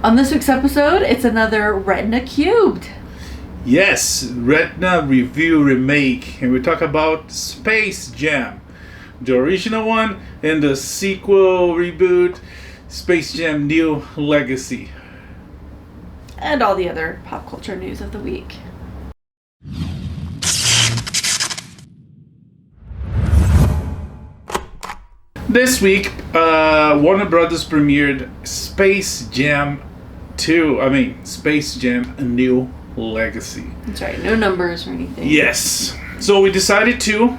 On this week's episode, it's another Retina Cubed. Yes, Retina Review Remake, and we talk about Space Jam, the original one, and the sequel reboot, Space Jam New Legacy. And all the other pop culture news of the week. This week, Warner Brothers premiered Space Jam Space Jam New Legacy. That's right, no numbers or anything. Yes. So we decided to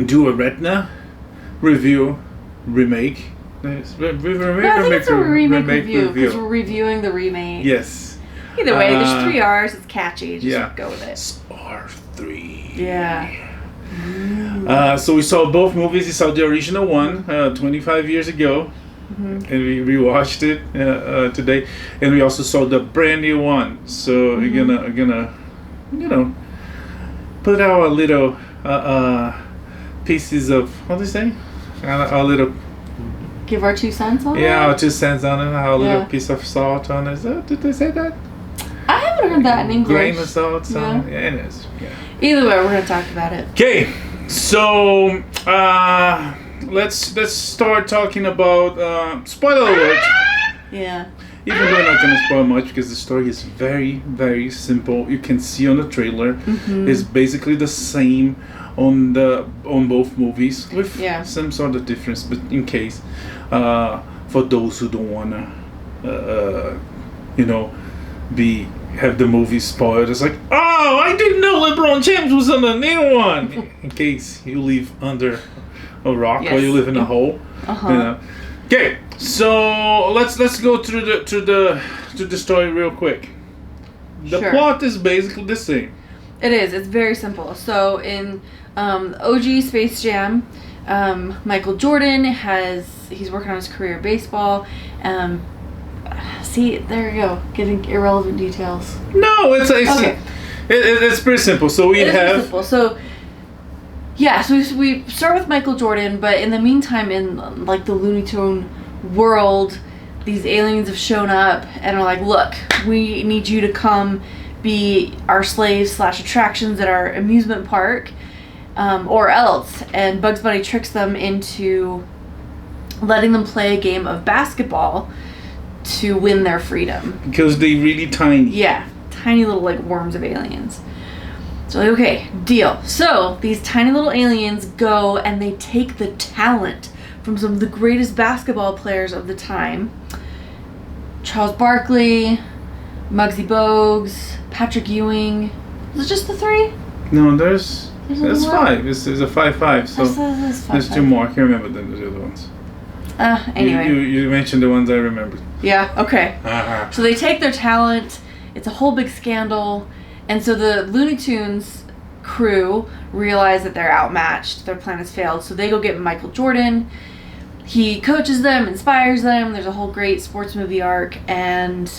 do a Retina Review Remake. I think it's a remake review, because we're reviewing the remake. Yes. Either way, there's 3 R's, it's catchy, just go with it. It's R3. Yeah. So we saw both movies. We saw the original one 25 years ago, and we rewatched it today, and we also saw the brand new one. So we're gonna put our little pieces of, what do you say? Our little. Give our 2 cents on it. Yeah, our 2 cents on it. Our little piece of salt on it. Did they say that? I haven't heard that in English. Grain of salt. Yeah, it is. Yeah. Either way, we're gonna talk about it. Okay, so let's start talking about spoiler alert. Yeah. Even though I'm not gonna spoil much because the story is very, very simple. You can see on the trailer, it's basically the same on both movies with some sort of difference. But in case, for those who don't wanna, have the movie spoiled, it's like, oh, I didn't know LeBron James was on the new one. In case you live under a rock or you live in a hole. Okay, so let's go through the story real quick. The plot is basically the same. It is. It's very simple. So in OG Space Jam, Michael Jordan he's working on his career in baseball. See, there you go, getting irrelevant details. No, it's pretty simple. So we start with Michael Jordan, but in the meantime, in like the Looney Tune world, these aliens have shown up and are like, look, we need you to come be our slaves / attractions at our amusement park, or else. And Bugs Bunny tricks them into letting them play a game of basketball to win their freedom. Because they're really tiny. Yeah, tiny little like worms of aliens. So like, okay, deal. So these tiny little aliens go and they take the talent from some of the greatest basketball players of the time. Charles Barkley, Muggsy Bogues, Patrick Ewing. Is it just the 3? No, there's 5. This is a 5-5. So there's 2 more. I can't remember the other ones. Anyway. You mentioned the ones I remember. Yeah, okay. So they take their talent. It's a whole big scandal. And so the Looney Tunes crew realize that they're outmatched. Their plan has failed. So they go get Michael Jordan. He coaches them, inspires them. There's a whole great sports movie arc. And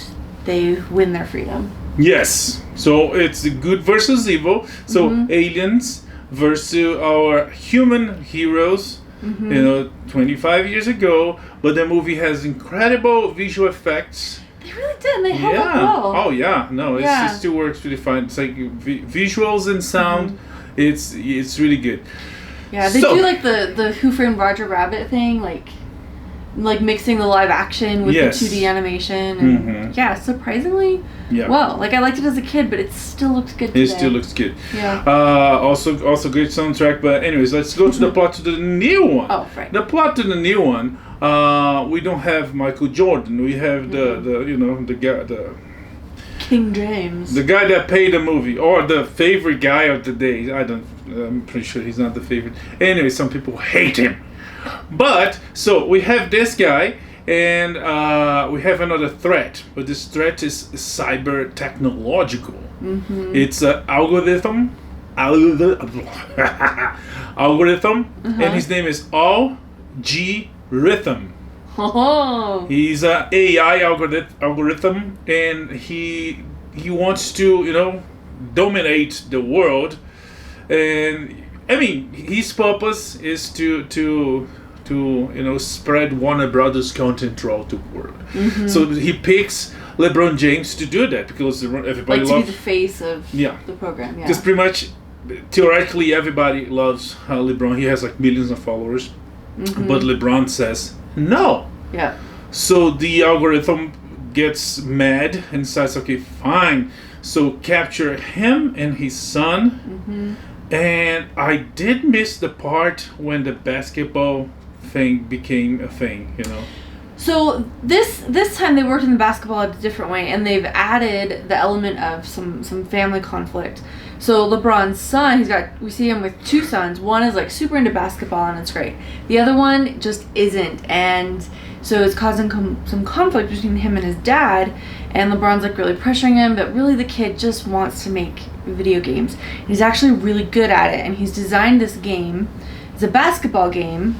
they win their freedom. Yes. So it's good versus evil. So aliens versus our human heroes. 25 years ago, but the movie has incredible visual effects. They really did, and they held up well. Oh yeah, no, it still works really fine. It's like visuals and sound. It's really good. Yeah, they do like the Who Framed Roger Rabbit thing, like mixing the live action with the 2D animation, and surprisingly well. Like I liked it as a kid, but it still looks good today. It still looks good. Yeah. Also great soundtrack. But anyways, let's go to the plot to the new one. Oh, right. The plot to the new one. We don't have Michael Jordan. We have the guy, the King James, the guy that paid the movie, or the favorite guy of the day. I'm pretty sure he's not the favorite. Anyway, some people hate him. But so we have this guy, and we have another threat. But this threat is cyber technological. It's an algorithm, and his name is Algorithm. Oh. He's an AI algorithm, and he wants to dominate the world. And I mean, his purpose is to spread Warner Brothers content throughout the world. So he picks LeBron James to do that because everybody like loves... to be the face of the program, Because pretty much, theoretically, everybody loves LeBron. He has like millions of followers. Mm-hmm. But LeBron says no. Yeah. So the algorithm gets mad and says, okay, fine. So capture him and his son. Mm-hmm. And I did miss the part when the basketball thing became a thing, you know. So this time they worked in the basketball a different way, and they've added the element of some family conflict. So LeBron's son, we see him with two sons. One is like super into basketball and it's great. The other one just isn't, and so it's causing some conflict between him and his dad. And LeBron's like really pressuring him, but really the kid just wants to make video games. And he's actually really good at it, and he's designed this game. It's a basketball game.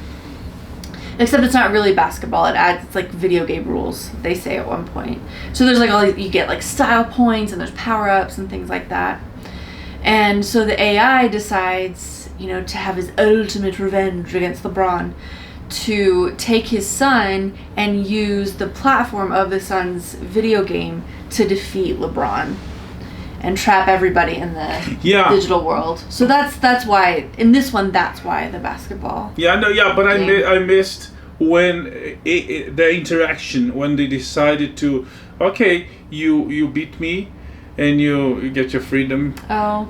Except it's not really basketball. It's like video game rules, they say at one point. So there's like you get like style points and there's power-ups and things like that. And so the AI decides, to have his ultimate revenge against LeBron, to take his son and use the platform of the son's video game to defeat LeBron and trap everybody in the digital world. So that's why in this one, that's why the basketball. But I missed when the interaction, when they decided to, okay, you beat me and you get your freedom. Oh.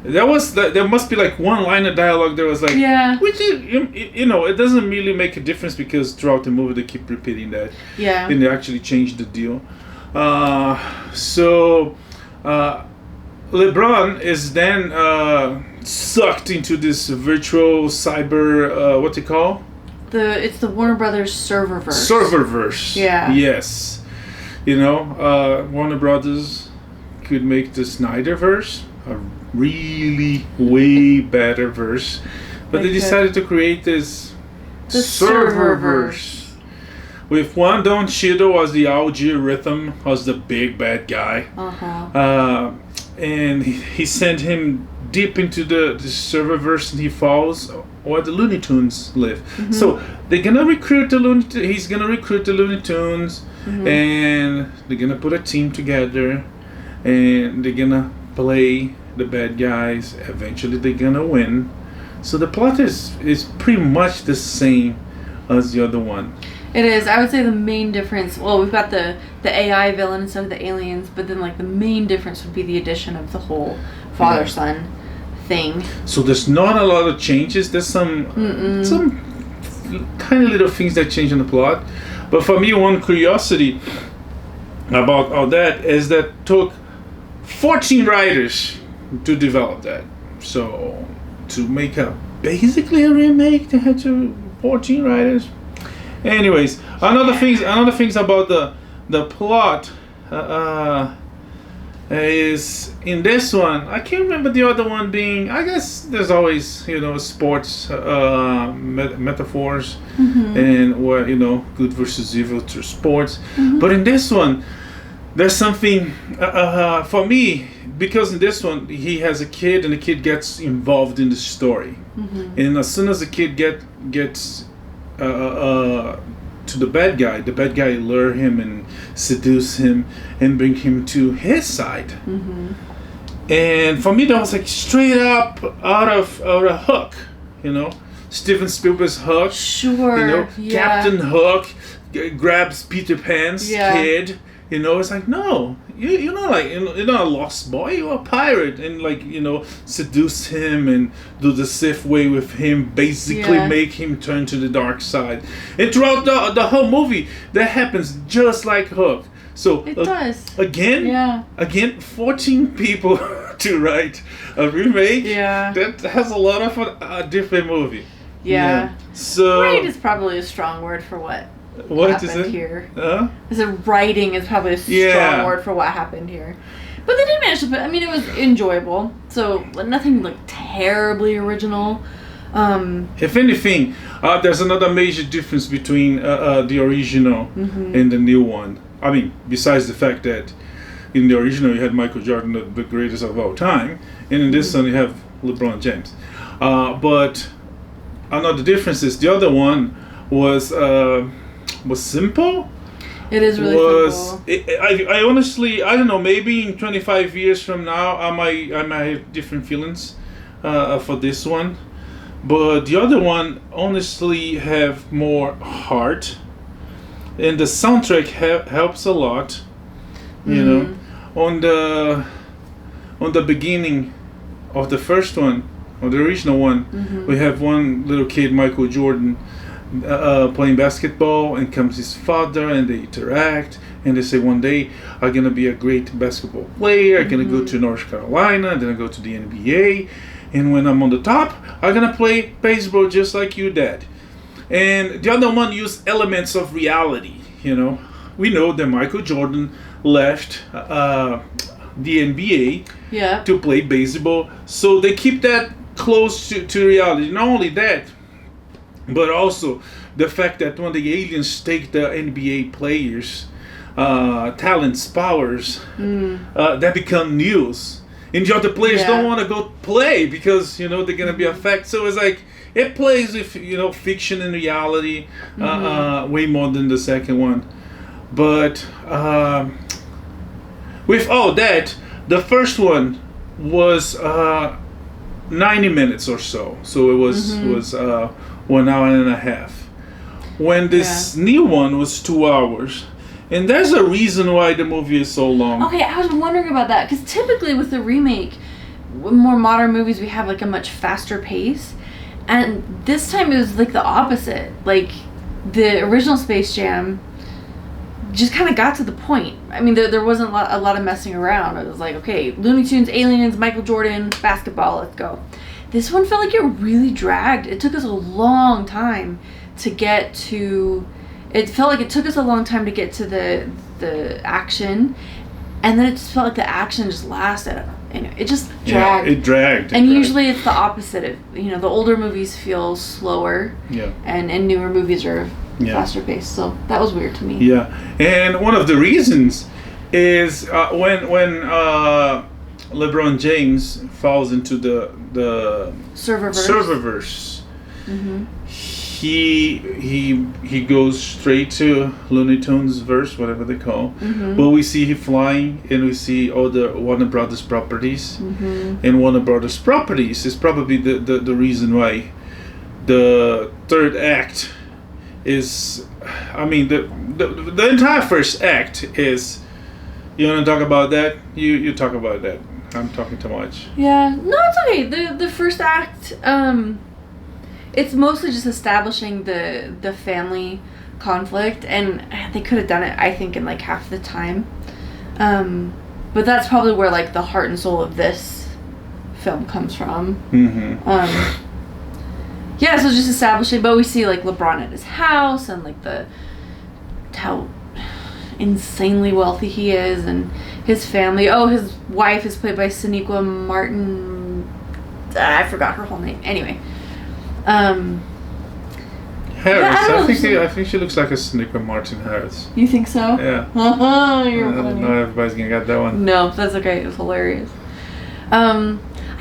There must be like one line of dialogue that was like, which it doesn't really make a difference because throughout the movie they keep repeating that. Yeah. And they actually changed the deal. So LeBron is then sucked into this virtual cyber, what they call? It's the Warner Brothers Serververse. Serververse. Yeah. Yes. Warner Brothers could make the Snyderverse a really way better verse, but they decided to create this Serververse with one Don Cheadle as the algorithm, as the big bad guy. And he sent him deep into the Serververse, and he falls where the Looney Tunes live. Mm-hmm. So they're gonna recruit the he's gonna recruit the Looney Tunes, and they're gonna put a team together, and they're gonna play the bad guys. Eventually they're gonna win. So the plot is pretty much the same as the other one. It is. I would say the main difference, well, we've got the AI villain instead of the aliens, but then like the main difference would be the addition of the whole father-son thing. So there's not a lot of changes. There's some tiny little things that change in the plot. But for me, one curiosity about all that is that took 14 writers to develop that. So to make basically a remake, they had 14 writers. Anyways, another things about the plot is in this one. I can't remember the other one being. I guess there's always sports metaphors and where good versus evil through sports. But in this one, there's something for me, because in this one he has a kid and the kid gets involved in the story, and as soon as the kid gets to the bad guy lure him and seduce him and bring him to his side. And for me that was like straight up out of Hook, Steven Spielberg's Hook. Sure. Captain Hook grabs Peter Pan's kid. It's like, no, you're not a lost boy, you're a pirate, and seduce him and do the Sith way with him, basically make him turn to the dark side. And throughout the whole movie, that happens just like Hook. So it does. Again, 14 people to write a remake. That has a lot of a different movie. So right is probably a strong word for what happened here. Writing is probably a strong word for what happened here. But they did manage to put, it was enjoyable. So nothing terribly original. If anything, there's another major difference between the original and the new one. Besides the fact that in the original you had Michael Jordan, the greatest of all time, and in this one you have LeBron James. But another difference is the other one was simple, It is really simple. I honestly, I don't know, maybe in 25 years from now I might have different feelings for this one, but the other one honestly have more heart, and the soundtrack helps a lot, you know. On the beginning of the first one, or the original one, we have one little kid, Michael Jordan, playing basketball, and comes his father, and they interact, and they say, one day I'm gonna be a great basketball player, I'm gonna go to North Carolina, then I go to the NBA, and when I'm on the top, I'm gonna play baseball just like you, Dad. And the other one used elements of reality, you know. We know that Michael Jordan left the NBA to play baseball, so they keep that close to reality. Not only that, but also the fact that when the aliens take the NBA players' talents, powers, that become news. And the other players don't want to go play because, you know, they're going to be affected. So it's like, it plays with, you know, fiction and reality way more than the second one. But with all that, the first one was 90 minutes or so. So it was 1 hour and a half. When this new one was 2 hours. And there's a reason why the movie is so long. Okay, I was wondering about that. Because typically with the remake, more modern movies, we have like a much faster pace. And this time it was like the opposite. Like the original Space Jam just kind of got to the point. I mean, there wasn't a lot of messing around. It was like, okay, Looney Tunes, aliens, Michael Jordan, basketball, let's go. This one felt like it really dragged. It took us a long time to get to... It felt like it took us a long time to get to the action. And then it just felt like the action just lasted. It just dragged. Yeah, it dragged. And usually it's the opposite. You know, the older movies feel slower. Yeah. And newer movies are faster paced. So that was weird to me. Yeah. And one of the reasons is when LeBron James falls into the serververse. He goes straight to Looney Tunes verse, whatever they call. But we see him flying, and we see all the Warner Brothers properties. And Warner Brothers properties is probably the reason why the third act is... I mean, the entire first act is... You want to talk about that? You talk about that. I'm talking too much. Yeah. No, it's okay. The first act... It's mostly just establishing the family conflict, and they could have done it, I think, in like half the time. But that's probably where like the heart and soul of this film comes from. Yeah, so just establishing, but we see like LeBron at his house and like how insanely wealthy he is, and his family. Oh, his wife is played by Sonequa Martin. I forgot her whole name. Anyway. Harris. I think she looks like a Sonequa Martin Harris. You think so? Yeah. You're funny. Not everybody's gonna get that one. No, that's okay. It was hilarious. I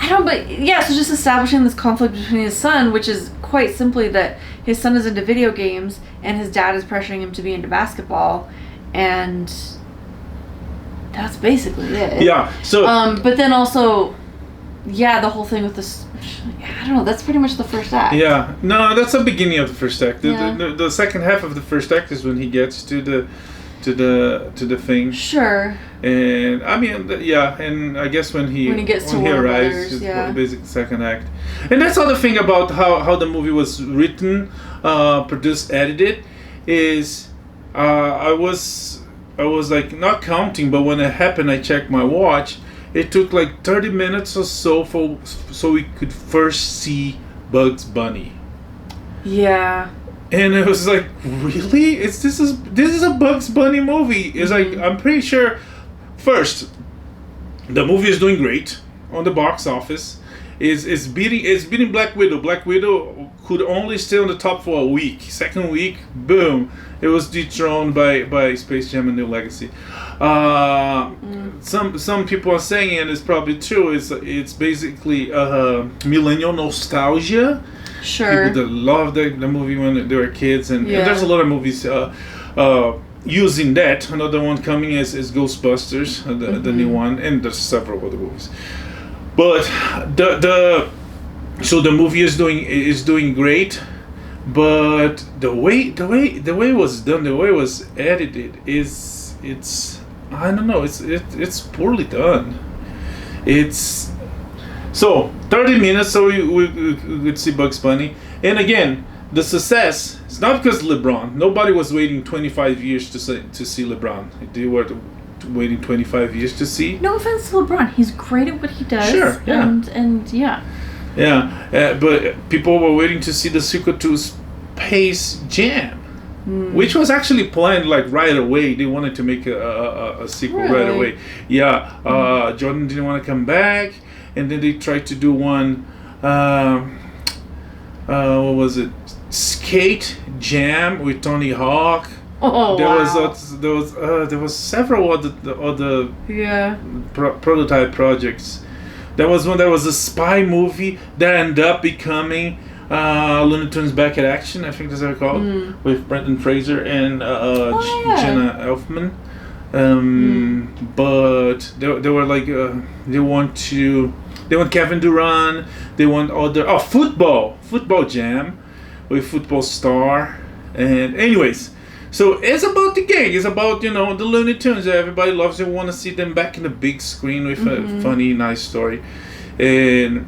don't, but yeah, so just establishing this conflict between his son, which is quite simply that his son is into video games and his dad is pressuring him to be into basketball, and that's basically it. Yeah. So. But then also, yeah, the whole thing with this. I don't know. That's pretty much the first act. Yeah. No, that's the beginning of the first act. The second half of the first act is when he gets to the thing. Sure. And I mean, and I guess when he arrives, it's basically the second act. And that's the other thing about how the movie was written, produced, edited, is I was like not counting, but when it happened, I checked my watch. It took like 30 minutes or so so we could first see Bugs Bunny. Yeah. And it was like, really? This is a Bugs Bunny movie. It's like, I'm pretty sure. First, the movie is doing great on the box office. It's beating Black Widow. Black Widow could only stay on the top for a week. Second week, boom, it was dethroned by Space Jam: A New Legacy. Some people are saying, and it's probably true, it's basically millennial nostalgia. Sure. People that loved the movie when they were kids, and there's a lot of movies using that. Another one coming is Ghostbusters, the new one, and there's several other movies. But so the movie is doing great, but the way it was done, the way it was edited it's I don't know, it's poorly done. It's so 30 minutes, so we could see Bugs Bunny, and again. The success, it's not because LeBron. Nobody was waiting 25 years to see LeBron. They were waiting 25 years to see. No offense to LeBron. He's great at what he does. Sure, yeah. And yeah. Yeah, but people were waiting to see the sequel to Space Jam, which was actually planned like right away. They wanted to make a sequel right away. Yeah, Jordan didn't want to come back, and then they tried to do one, what was it? Skate Jam with Tony Hawk. Oh, there was several other prototype projects. There was one that was a spy movie that ended up becoming Looney Tunes Back in Action. I think that's what it's called, with Brendan Fraser and Jenna Elfman. But they were like they want Kevin Durant. They want other football Jam with Football Star. And anyways, so it's about the gang. It's about the Looney Tunes. Everybody loves it. Want to see them back in the big screen with a funny, nice story. And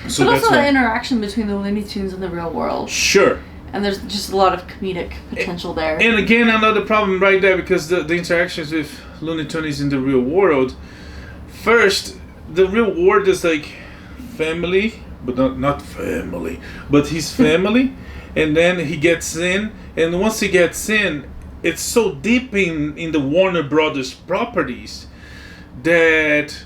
so but that's also the interaction between the Looney Tunes and the real world. Sure. And there's just a lot of comedic potential there. And again, another problem right there, because the interactions with Looney Tunes in the real world. First, the real world is like family, but not family, but his family. And then he gets in, and once he gets in, it's so deep in the Warner Brothers properties that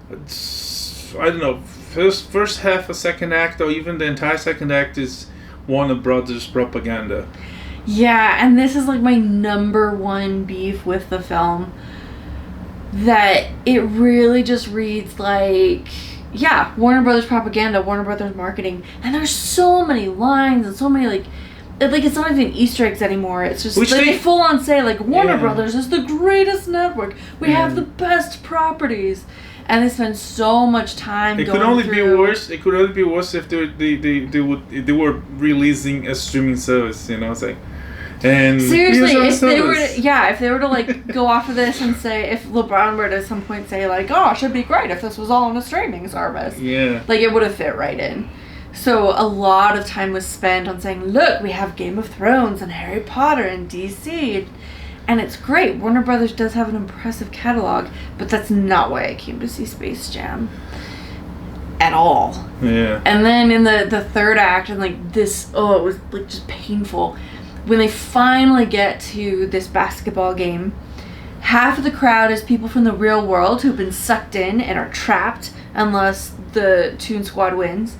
I don't know, first half, a second act, or even the entire second act is Warner Brothers propaganda. Yeah, and this is like my number one beef with the film. That it really just reads like, Warner Brothers propaganda, Warner Brothers marketing, and there's so many lines and so many like it's not even Easter eggs anymore. It's just they full on say like Warner Brothers is the greatest network. We have the best properties, and they spend so much time. It could only be worse. It could only be worse if they were releasing a streaming service. It's like. And seriously, if they were to like go off of this and say, if LeBron were to at some point say like, oh, it should be great if this was all on a streaming service. Yeah. Like it would have fit right in. So a lot of time was spent on saying, look, we have Game of Thrones and Harry Potter and DC, and it's great. Warner Brothers does have an impressive catalog, but that's not why I came to see Space Jam. At all. Yeah. And then in the third act, and like this, it was like just painful. When they finally get to this basketball game, half of the crowd is people from the real world who've been sucked in and are trapped unless the Toon Squad wins.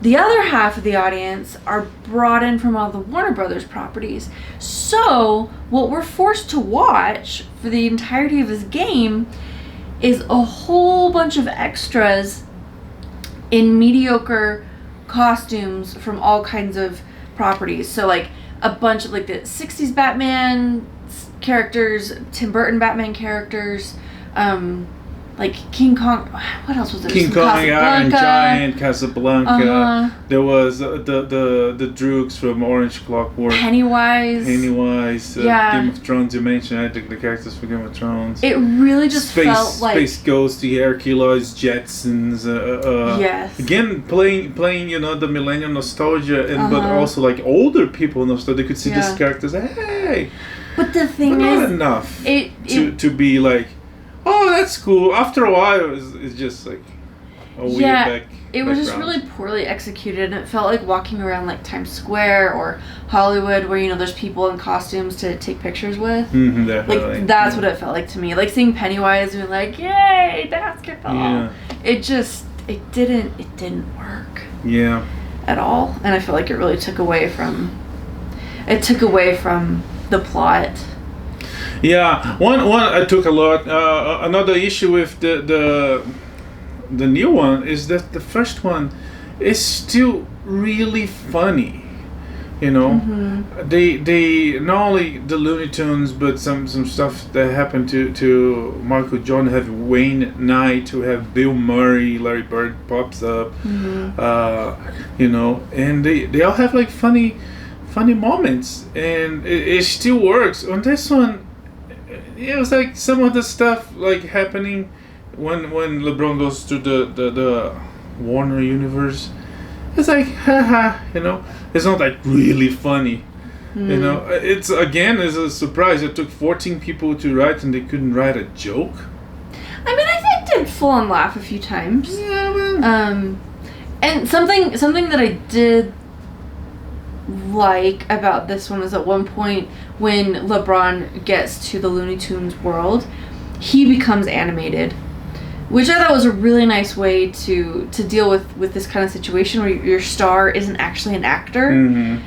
The other half of the audience are brought in from all the Warner Brothers properties. So, what we're forced to watch for the entirety of this game is a whole bunch of extras in mediocre costumes from all kinds of properties. So, like, a bunch of like the 60s Batman characters, Tim Burton Batman characters, like King Kong. What else was there? King Kong, Iron Giant, Casablanca. There was the Droogs from Orange Clockwork. Pennywise. Game of Thrones. You mentioned I think the characters for Game of Thrones. It really just felt like Space Ghost, the Hercules, Jetsons. Yes. Again, playing the millennium nostalgia, and but also like older people nostalgia. They could see these characters. Hey. But the thing not is, enough to be like, oh, that's cool. After a while, it's just like a weird it was just really poorly executed, and it felt like walking around like Times Square or Hollywood, where there's people in costumes to take pictures with. Definitely. Like that's what it felt like to me. Like seeing Pennywise being like, "Yay, basketball!" Yeah. It didn't work. Yeah. At all, and I feel like it really took away from the plot. Yeah, one I took a lot. Another issue with the new one is that the first one is still really funny, You know, they not only the Looney Tunes, but some stuff that happened to Michael Jordan. Have Wayne Knight, to have Bill Murray, Larry Bird pops up, you know, and they all have like funny moments, and it still works. On this one, it was like some of the stuff like happening when LeBron goes to the Warner universe. It's like, haha, you know. It's not like really funny, you know. It's a surprise. It took 14 people to write, and they couldn't write a joke. I mean, I did full on laugh a few times. Yeah, well. And something that I did like about this one was at one point when LeBron gets to the Looney Tunes world, he becomes animated. Which I thought was a really nice way to deal with this kind of situation where your star isn't actually an actor, and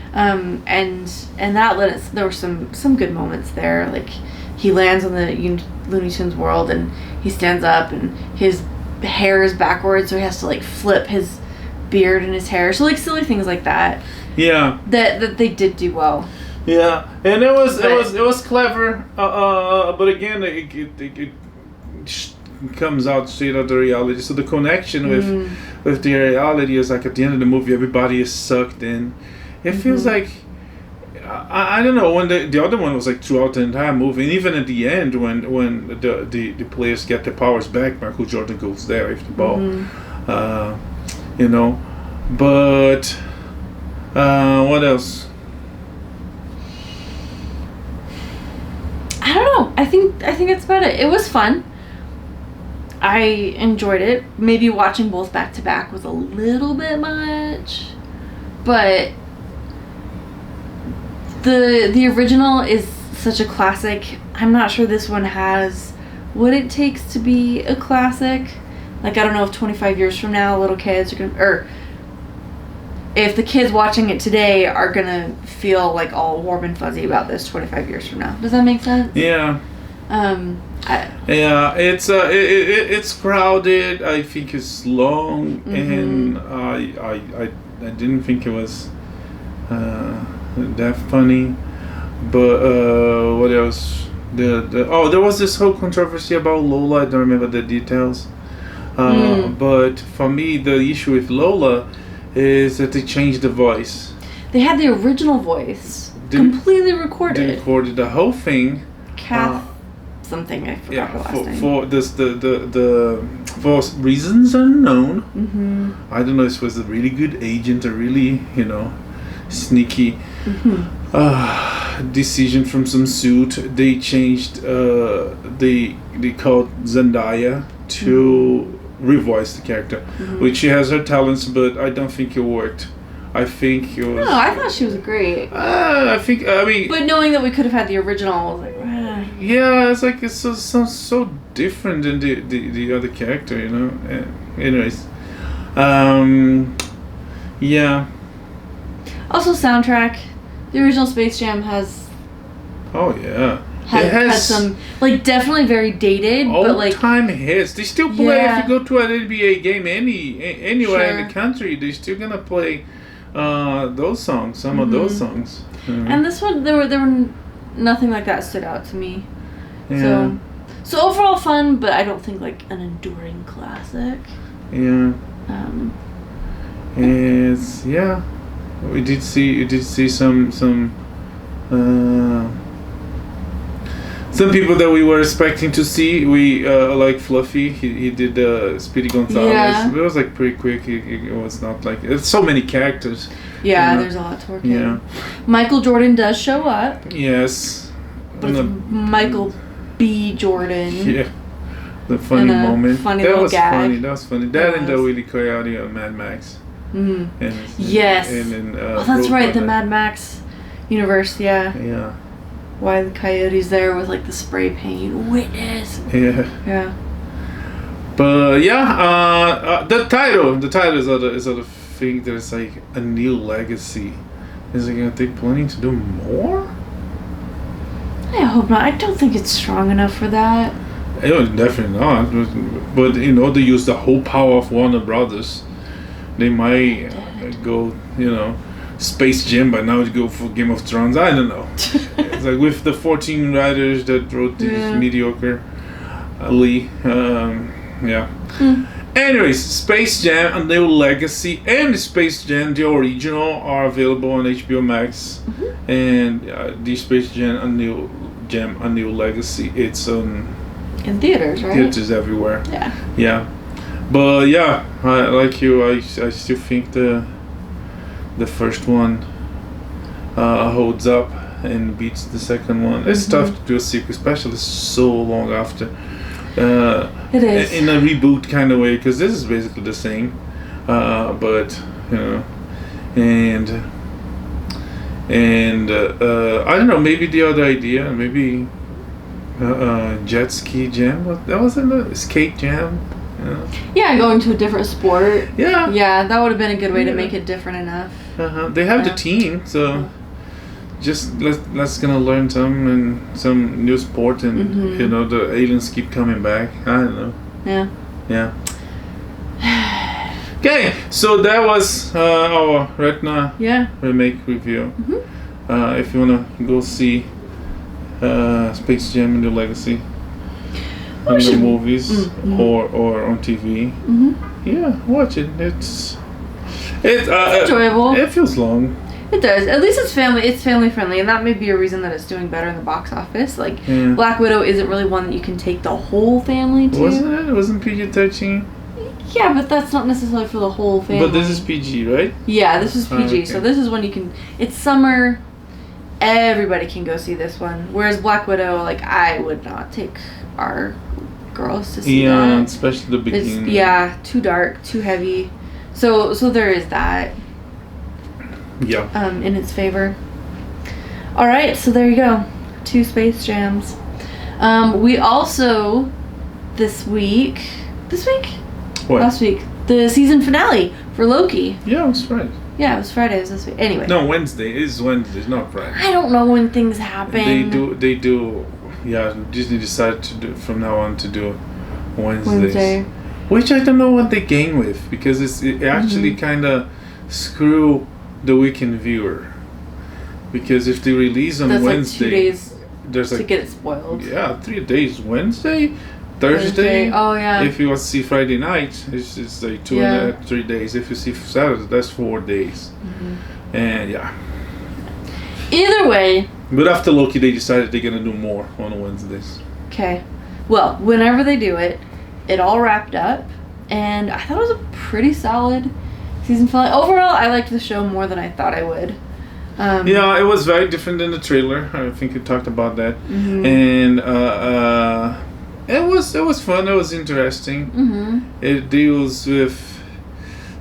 that there were some good moments there. Like he lands on the Looney Tunes world and he stands up and his hair is backwards, so he has to like flip his beard and his hair. So like silly things like that. Yeah. That they did do well. Yeah, and it was clever, but again it comes out straight out of the reality. So the connection with the reality is like at the end of the movie, everybody is sucked in. It feels like I don't know, when the other one was like throughout the entire movie, and even at the end when the players get their powers back, Michael Jordan goes there with the ball, you know. But what else? I don't know. I think that's about it. It was fun. I enjoyed it. Maybe watching both back to back was a little bit much, but the original is such a classic. I'm not sure this one has what it takes to be a classic. Like, I don't know if 25 years from now little kids are gonna, or if the kids watching it today are gonna feel like all warm and fuzzy about this 25 years from now. Does that make sense? Yeah. Yeah, it's crowded. I think it's long, and I didn't think it was that funny. But what else? There was this whole controversy about Lola. I don't remember the details. But for me, the issue with Lola is that they changed the voice. They had the original voice completely recorded. They recorded the whole thing. Something I forgot her last name. For reasons unknown. I don't know if it was a really good agent or really, you know, sneaky decision from some suit. They changed. They called Zendaya to revoice the character, which she has her talents, but I don't think it worked. I think it was. No, I thought she was great. I mean. But knowing that we could have had the original, I was like, yeah, it's like it sounds so different than the other character, you know. Anyways, yeah. Also, soundtrack. The original Space Jam has. Oh yeah. It has some, like, definitely very dated, but like time hits. They still play if you go to an NBA game anywhere in the country. They're still gonna play those songs, some of those songs. And this one, there were nothing like that stood out to me. Yeah. So overall fun, but I don't think like an enduring classic. Yeah. It's we did see some people that we were expecting to see. We like Fluffy. He did Speedy Gonzalez. Yeah. It was like pretty quick. It was not like it's so many characters. Yeah, you know? there's a lot to work in. Michael Jordan does show up. Yes. But it's Michael B. Jordan. Yeah. The funny moment. Funny that little was gag. funny. That was funny. That and the Willie Coyote on Mad Max. Yes. And that's right. The Mad Max universe. Yeah. Yeah. Why the Coyote's there with like the spray paint witness. Yeah. But the title is other thing. There's like a new legacy. Is it gonna take planning to do more? I hope not. I don't think it's strong enough for that. It was definitely not. But in order to use the whole power of Warner Brothers, they might go, Space Jam, but now to go for Game of Thrones. I don't know. It's like with the 14 writers that wrote this mediocre Lee. Yeah. Anyways, Space Jam: A New Legacy and Space Jam: The Original are available on HBO Max, and the Space Jam: A New Legacy, it's in theaters, right? Theaters everywhere. Yeah. Yeah, but yeah, like you, I still think the first one holds up and beats the second one. It's tough to do a sequel, especially so long after. It is in a reboot kind of way, because this is basically the same, but you know, and I don't know, maybe the other idea, maybe jet ski jam. That was in the skate jam. Yeah, going to a different sport. Yeah. Yeah, that would have been a good way to make it different enough. They have the team, so. Just let's gonna learn some new sport, and you know, the aliens keep coming back. I don't know. Yeah. Okay, so that was our Retina Remake review. If you wanna go see Space Jam: A New Legacy on the movies or on TV, yeah, watch it. It's enjoyable. It feels long. It does. At least it's family friendly, and that may be a reason that it's doing better in the box office. Like Black Widow isn't really one that you can take the whole family to. Wasn't it? It wasn't PG-13. Yeah, but that's not necessarily for the whole family. But this is PG, right? Yeah, this is PG. Okay. So this is when you can. It's summer. Everybody can go see this one. Whereas Black Widow, like, I would not take our girls to see that. Yeah, especially the beginning. It's, too dark, too heavy. So there is that. Yeah. In its favor. All right, so there you go. 2 Space Jams. We also last week, the season finale for Loki. Yeah, it was Friday. Yeah, it was Friday. It was this week. Anyway. No, Wednesday. It's Wednesday. It's not Friday. I don't know when things happen. They do. Yeah, Disney decided to do from now on to do Wednesdays. Which I don't know what they gain with, because it actually kind of screw the weekend viewer, because if they release on Wednesday, like 2 days there's to get it spoiled. Yeah, 3 days. Wednesday, Thursday. Oh yeah. If you want to see Friday night, it's like 3 days. If you see Saturday, that's 4 days. And yeah. Either way. But after Loki, they decided they're gonna do more on Wednesdays. Okay. Well, whenever they do it, it all wrapped up, and I thought it was a pretty solid season finale. Overall, I liked the show more than I thought I would. Yeah, it was very different than the trailer. I think we talked about that, and it was fun. It was interesting. It deals with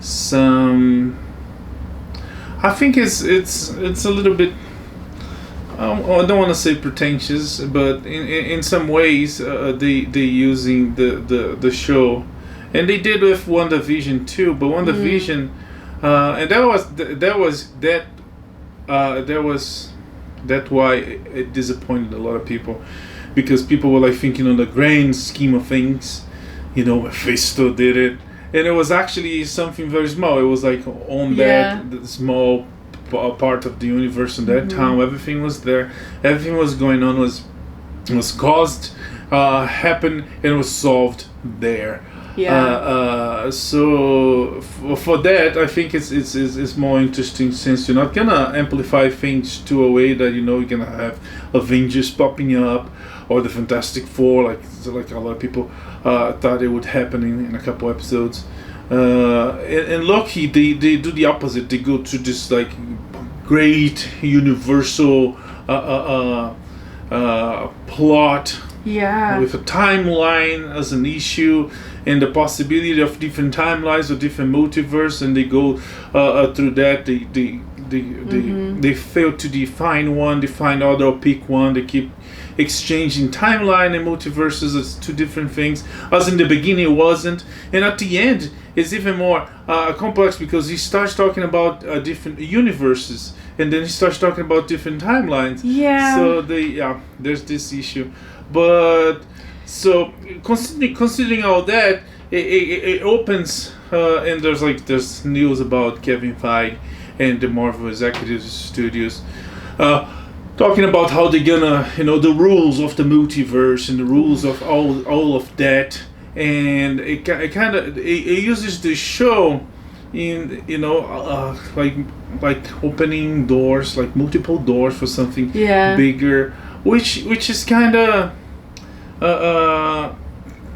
some. I think it's a little bit. I don't want to say pretentious, but in some ways, they using the show. And they did with WandaVision too, but WandaVision, and that's why it disappointed a lot of people, because people were like thinking on the grand scheme of things, you know, Mephisto did it, and it was actually something very small. It was like on that small part of the universe in that town. Everything was there. Everything was going on was caused, happened, and was solved there. Yeah. So for that, I think it's more interesting, since you're not gonna amplify things to a way that, you know, you're gonna have Avengers popping up or the Fantastic Four, like a lot of people thought it would happen in a couple episodes. And Loki, they do the opposite. They go to this like great universal plot. Yeah. With a timeline as an issue, and the possibility of different timelines or different multiverse, and they go through that. They fail to define other, or pick one. They keep exchanging timeline and multiverses as two different things. As in the beginning it wasn't, and at the end it's even more complex, because he starts talking about different universes, and then he starts talking about different timelines. Yeah. So there's this issue. But so considering all that, it opens, and there's news about Kevin Feige, and the Marvel Executive Studios, talking about how they're gonna, the rules of the multiverse and the rules of all of that, and it kind of uses the show in like opening doors, like multiple doors for something bigger, which is kind of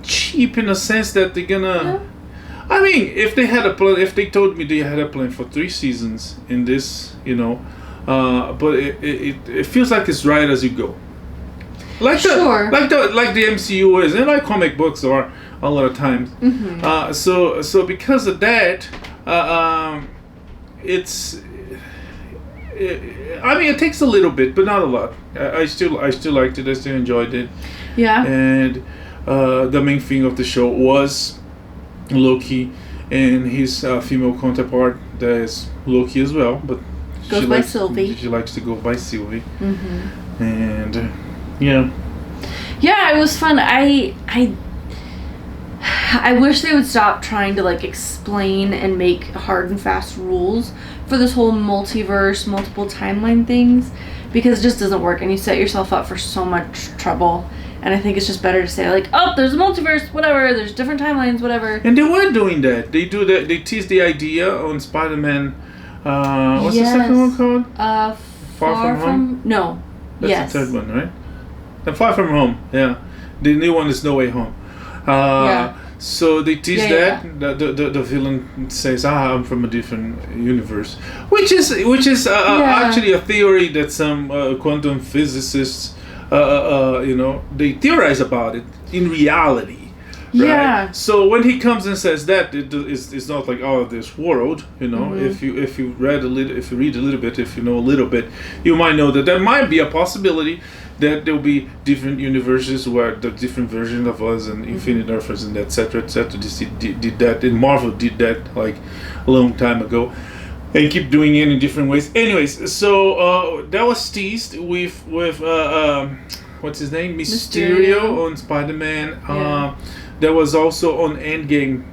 cheap in a sense that they're gonna. I mean, if they had a plan, if they told me they had a plan for 3 seasons in this, but it feels like it's right as you go. Like the MCU is, and like comic books are a lot of times. Mm-hmm. So because of that, it takes a little bit, but not a lot. I still liked it. I still enjoyed it. Yeah. And the main thing of the show was Loki and his female counterpart, that is Loki as well, but goes by Sylvie. She likes to go by Sylvie. Mm-hmm. And yeah, it was fun. I wish they would stop trying to like explain and make hard and fast rules for this whole multiverse, multiple timeline things, because it just doesn't work, and you set yourself up for so much trouble. And I think it's just better to say like, oh, there's a multiverse, whatever, there's different timelines, whatever. And they were doing that. They do that. They tease the idea on Spider-Man. What's the second one called? Far From Home? No. That's the third one, right? The Far From Home, yeah. The new one is No Way Home. So they tease that. Yeah. The villain says, I'm from a different universe. Which is actually a theory that some quantum physicists they theorize about it in reality. Right? Yeah. So when he comes and says that, it's not like this world. Mm-hmm. If you read a little bit, if you know a little bit, you might know that there might be a possibility that there'll be different universes where the different versions of us and Infinite Earthers and etc. Did that, and Marvel did that like a long time ago. And keep doing it in different ways. Anyways, so that was teased with what's his name? Mysterio on Spider-Man. Yeah. There was also on Endgame.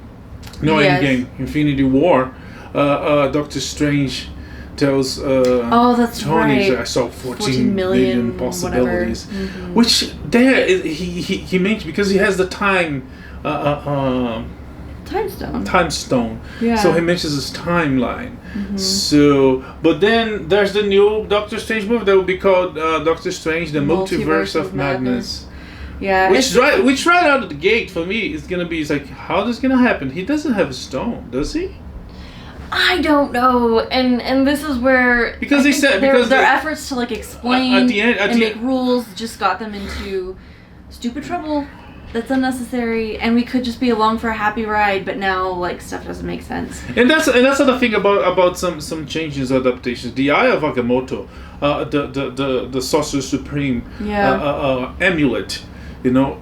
Endgame. Infinity War. Doctor Strange tells that's Tony, right. I saw 14 million possibilities. Mm-hmm. Which there he mentioned because he has the time. Time stone. Yeah. So he mentions his timeline. Mm-hmm. So, but then there's the new Doctor Strange movie that will be called Doctor Strange: The Multiverse of Madness. Yeah. Which right out of the gate for me is gonna be like, how this gonna happen? He doesn't have a stone, does he? I don't know, and this is where because they said their efforts to like explain and make rules just got them into stupid trouble. That's unnecessary, and we could just be along for a happy ride, but now like stuff doesn't make sense. And that's the thing about some changes, adaptations. The Eye of Agamotto, the Sorcerer Supreme amulet,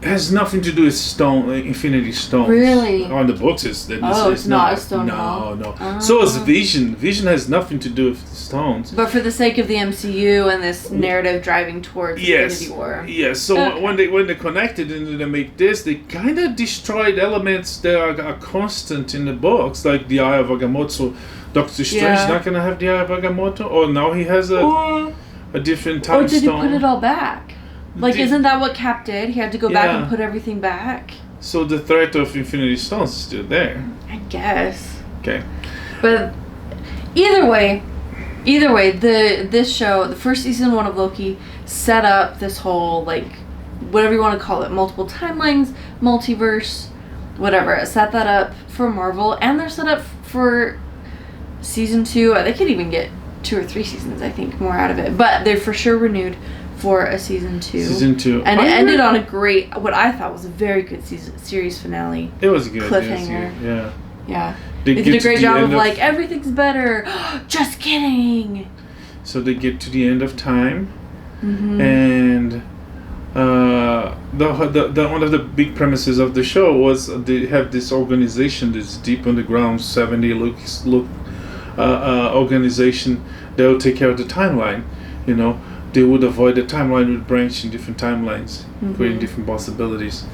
has nothing to do with stone, Infinity Stones. Really? On the books, it's not a stone at all. No. So is Vision. Vision has nothing to do with stones. But for the sake of the MCU and this narrative driving towards Infinity War. Yes. So when they connected and they make this, they kind of destroyed elements that are constant in the books, like the Eye of Agamotto. Doctor Strange not gonna have the Eye of Agamotto, or now he has a different time Or did stone. he put it all back? Like, isn't that what Cap did? He had to go back and put everything back? So the threat of Infinity Stones is still there. I guess. Okay. But either way, this show, the first season 1 of Loki, set up this whole, like, whatever you want to call it, multiple timelines, multiverse, whatever. It set that up for Marvel, and they're set up for season 2. They could even get 2 or 3 seasons, I think, more out of it. But they're for sure renewed for a season 2. And it ended on a great, what I thought was a very good series finale. It was good. Cliffhanger. Yeah. They did a great job of like, everything's better. Just kidding. So they get to the end of time. Mm-hmm. And the one of the big premises of the show was they have this organization, this deep underground 70 organization that will take care of the timeline. They would avoid the timeline would branch in different timelines, creating different possibilities,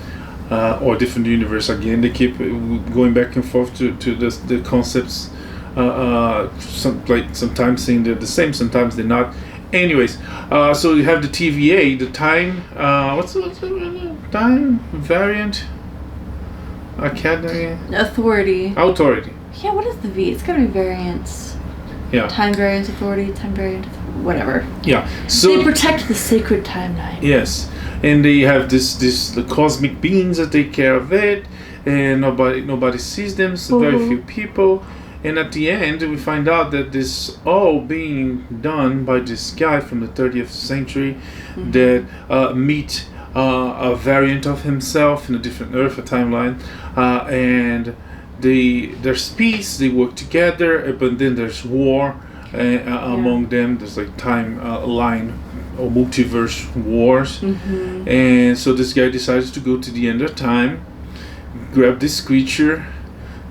or different universe. Again, they keep going back and forth to the concepts sometimes saying they're the same, sometimes they're not. Anyways, so you have the TVA, the time. What's the time variant? Academy. Authority. Authority. Yeah, what is the V? It's gotta be variance. Yeah. Time variance authority. Time variant. Whatever. Yeah. So they protect the sacred timeline. Yes, and they have the cosmic beings that take care of it, and nobody sees them. So very few people. And at the end, we find out that this all being done by this guy from the 30th century that meet a variant of himself in a different Earth, a timeline, and there's peace. They work together, but then there's war among them. There's like time line or multiverse wars, and so this guy decides to go to the end of time, grab this creature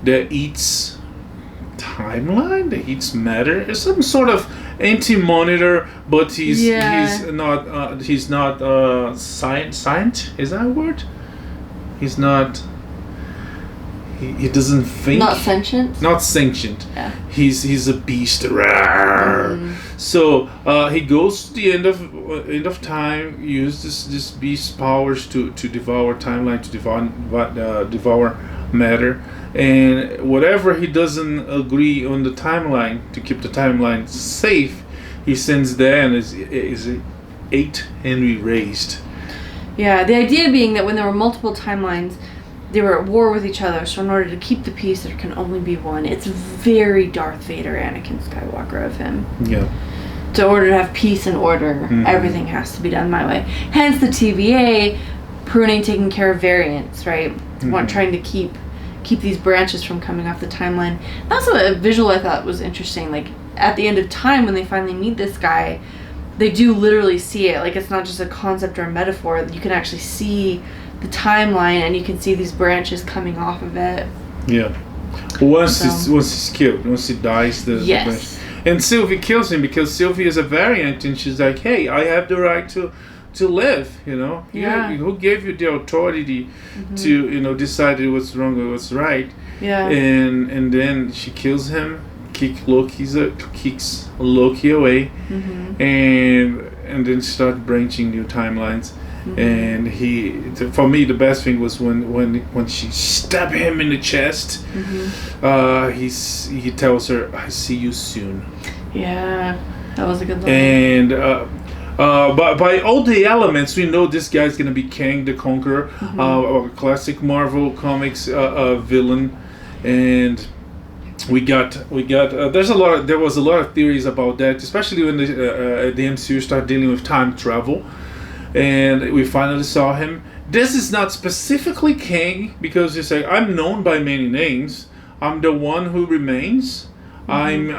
that eats timeline, that eats matter. It's some sort of anti-monitor, but he's not science. Is that a word? He's not. He doesn't think. Not sentient. Not sentient. Yeah. He's a beast. So he goes to the end of time. Uses this beast's powers to devour timeline, to devour matter. And whatever he doesn't agree on the timeline, to keep the timeline safe, he sends there and is ate and erased. Yeah, the idea being that when there were multiple timelines, they were at war with each other, so in order to keep the peace, there can only be one. It's very Darth Vader, Anakin Skywalker of him. Yeah. So in order to have peace and order, everything has to be done my way. Hence the TVA pruning, taking care of variants, right? Trying to keep these branches from coming off the timeline. That's a visual I thought was interesting. Like, at the end of time, when they finally meet this guy, they do literally see it. Like, it's not just a concept or a metaphor. You can actually see the timeline, and you can see these branches coming off of it. Yeah. Once he's killed, once he dies, yes. And Sylvie kills him because Sylvie is a variant, and she's like, "Hey, I have the right to live, you know. Yeah. Who gave you the authority to, decide what's wrong or what's right?" Yeah. And then she kills him, kicks Loki away, and then start branching new timelines. And for me, the best thing was when she stabbed him in the chest. He tells her, "I see you soon." Yeah, that was a good line. And but by all the elements, we know this guy's gonna be Kang the Conqueror, a classic Marvel Comics villain, and we got. There was a lot of theories about that, especially when the MCU started dealing with time travel, and we finally saw him. This is not specifically Kang because he's like, I'm known by many names. I'm the one who remains. I'm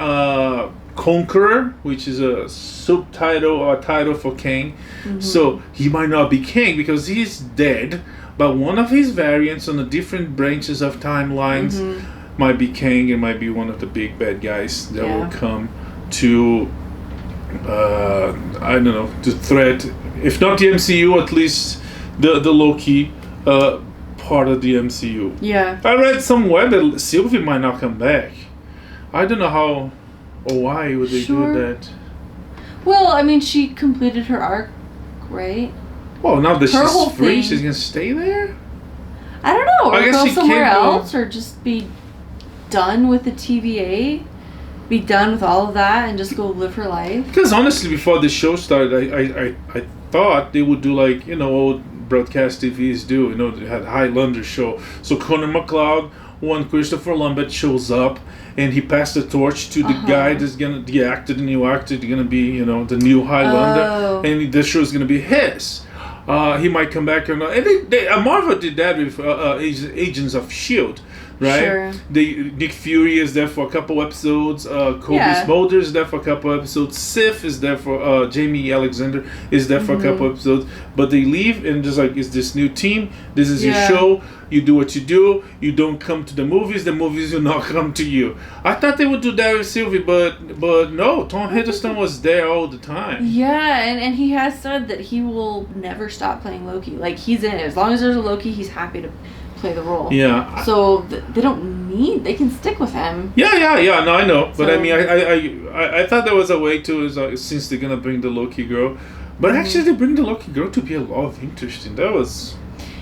Conqueror, which is a subtitle or a title for Kang. So he might not be Kang because he's dead, but one of his variants on the different branches of timelines might be Kang and might be one of the big bad guys that will come to I don't know, to threat, if not the MCU, at least the Loki part of the MCU. Yeah. I read somewhere that Sylvie might not come back. I don't know how or why would they do that. Well, I mean, she completed her arc, right? Well, now that Her whole she's free, thing- she's gonna stay there? I don't know. Or I guess go she somewhere can't go- else, or just be done with the TVA, be done with all of that, and just go live her life. Because honestly, before the show started, I thought they would do like, old broadcast TVs do. They had Highlander show. So Connor McLeod, one Christopher Lambert shows up, and he passed the torch to the guy that's gonna, the new actor, gonna be, the new Highlander, and the show's gonna be his. He might come back or not. And Marvel did that with Agents of S.H.I.E.L.D., right? Sure. Nick Fury is there for a couple episodes. Kobe Smolder is there for a couple episodes. Sif is there for Jamie Alexander is there for a couple episodes. But they leave and just like, it's this new team. This is your show. You do what you do. You don't come to the movies. The movies will not come to you. I thought they would do that with Sylvie, but no. Tom Hiddleston was there all the time. Yeah, and he has said that he will never stop playing Loki. Like, he's in it. As long as there's a Loki, he's happy to play the role. Yeah. So they don't need. They can stick with him. Yeah. No, I know. But So- I mean, I thought there was a way to, since they're gonna bring the Loki girl, but actually they bring the Loki girl to be a love interesting. That was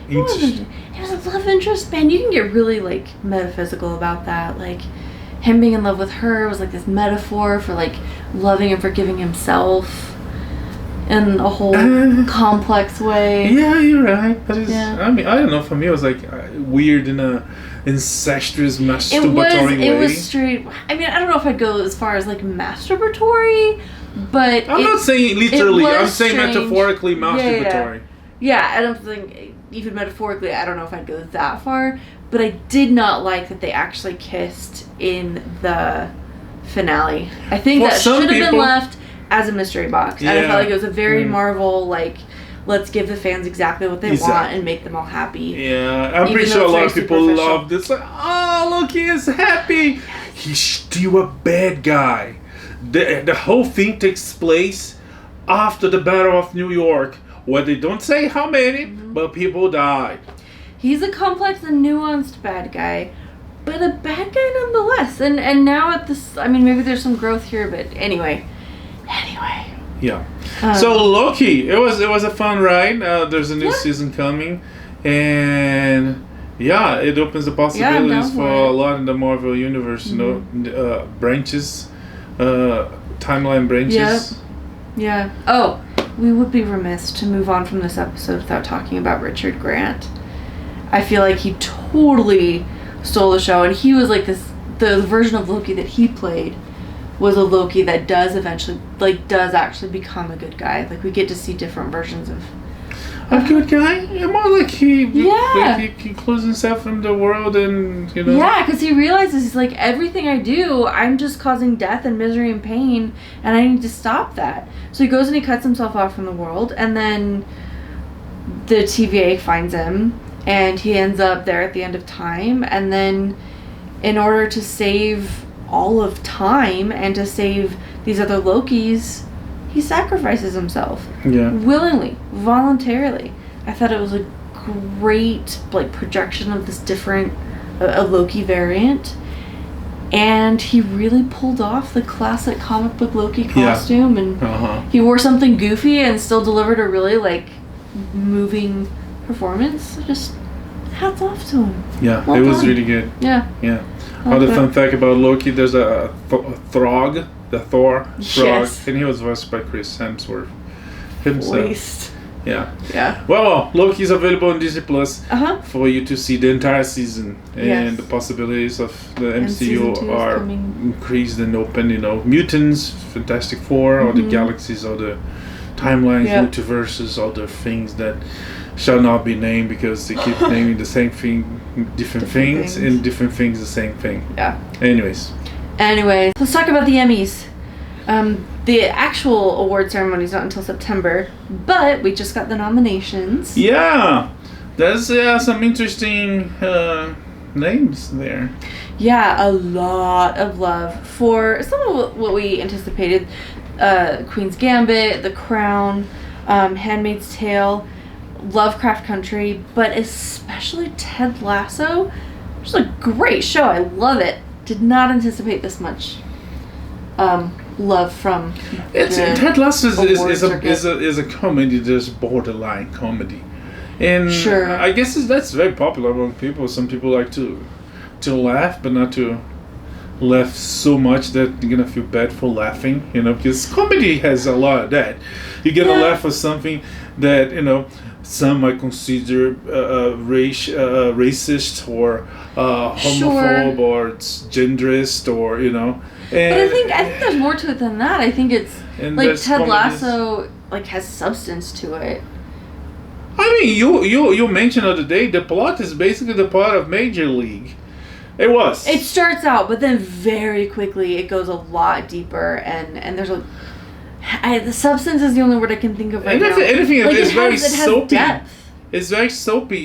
interesting. It was a love interest, man. You can get really like metaphysical about that. Like him being in love with her was like this metaphor for like loving and forgiving himself in a whole complex way. Yeah, you're right. But it's, Yeah. I mean, I don't know. For me, it was like weird in a incestuous, masturbatory way. It was straight. I mean, I don't know if I'd go as far as like masturbatory, but I'm not saying literally. was I'm saying strange. metaphorically masturbatory. Yeah, I don't think even metaphorically. I don't know if I'd go that far, but I did not like that they actually kissed in the finale. I think For that some should have been people- left as a mystery box, and I Yeah. felt like it was a very Mm. Marvel like. Let's give the fans exactly what they Exactly. want and make them all happy. Yeah, I'm Even pretty though sure a it's lot very of people superficial. loved it. It's like, oh, Loki is happy. He's still a bad guy. The whole thing takes place after the Battle of New York, where they don't say how many, but people died. He's a complex and nuanced bad guy, but a bad guy nonetheless. And now at this, I mean, maybe there's some growth here, but anyway. Yeah. So Loki, it was a fun ride. There's a new Yeah. season coming, and yeah, it opens the possibilities down for for a it. lot in the Marvel universe. You know, branches, timeline branches. Yeah. Oh, we would be remiss to move on from this episode without talking about Richard Grant. I feel like he totally stole the show, and he was like this. The version of Loki that he played was a Loki that does actually become a good guy. Like we get to see different versions of. A good guy? Yeah, more like he closes himself from the world and, you know. Yeah, because he realizes he's like, everything I do, I'm just causing death and misery and pain, and I need to stop that. So he goes and he cuts himself off from the world, and then the TVA finds him, and he ends up there at the end of time, and then in order to save all of time and to save these other Lokis, he sacrifices himself. Yeah. Willingly, voluntarily. I thought it was a great projection of this different a Loki variant, and he really pulled off the classic comic book Loki costume, and he wore something goofy and still delivered a really moving performance. Just hats off to him. Yeah, Well it was done. really good. Yeah. Yeah. Other fun fact about Loki, there's a Throg, the Thor Frog, Yes. and he was voiced by Chris Hemsworth himself. Waste. Yeah. Yeah. Well, Loki's available on Disney Plus Uh-huh. for you to see the entire season, and Yes. the possibilities of the And season MCU 2 is are coming. increased and open. You know, mutants, Fantastic Four, all the galaxies, all the timelines, Yep. multiverses, all the things that shall not be named because they keep naming the same thing, different things, and different things the same thing. Yeah. Anyways. Anyway, let's talk about the Emmys. The actual award ceremony is not until September, but we just got the nominations. Yeah, there's some interesting names there. Yeah, a lot of love for some of what we anticipated. Queen's Gambit, The Crown, Handmaid's Tale, Lovecraft Country, but especially Ted Lasso. It's a great show. I love it. Did not anticipate this much love from. Ted Lasso award is a comedy that's borderline comedy, and Sure. I guess that's very popular among people. Some people like to laugh, but not to laugh so much that you're gonna feel bad for laughing. You know, because comedy has a lot of that. You get a laugh for something that some might consider racist or homophobe or it's genderist or But I think there's more to it than that. I think it's And like there's Ted comedies. Lasso has substance to it. I mean, you mentioned the other day the plot is basically the plot of Major League. It was. It starts out, but then very quickly it goes a lot deeper, and there's the substance is the only word I can think of right now. Anything is very it has soapy. depth. It's very soapy,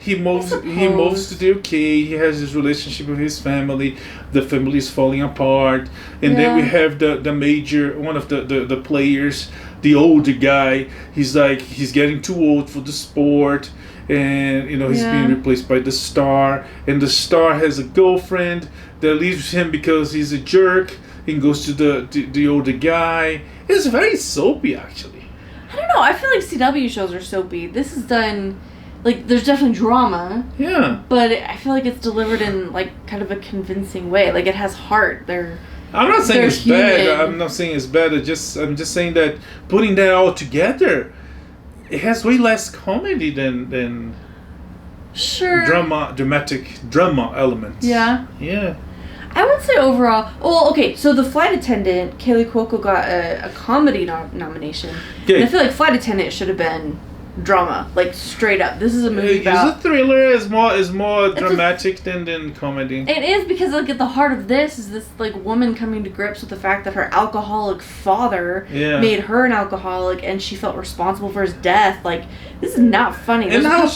He moves to the UK. He has his relationship with his family. The family is falling apart, and then we have the major one of the players, the older guy. He's getting too old for the sport, and he's being replaced by the Star, and the Star has a girlfriend that leaves him because he's a jerk and goes to the older guy. It's very soapy, actually. I don't know. I feel like CW shows are soapy. This is done, like, there's definitely drama. Yeah. But I feel like it's delivered in, like, kind of a convincing way. Like, it has heart. I'm not saying it's bad. I'm not saying it's bad. I'm just saying that putting that all together, it has way less comedy than sure dramatic drama elements. Yeah. Yeah. I would say overall, well, okay, so The Flight Attendant, Kaylee Cuoco got a comedy nomination. Okay. And I feel like Flight Attendant should have been drama, like straight up. This is a movie about... It's a thriller. It's more dramatic than comedy. It is, because like at the heart of this is this like woman coming to grips with the fact that her alcoholic father made her an alcoholic, and she felt responsible for his death. Like, this is not funny. And how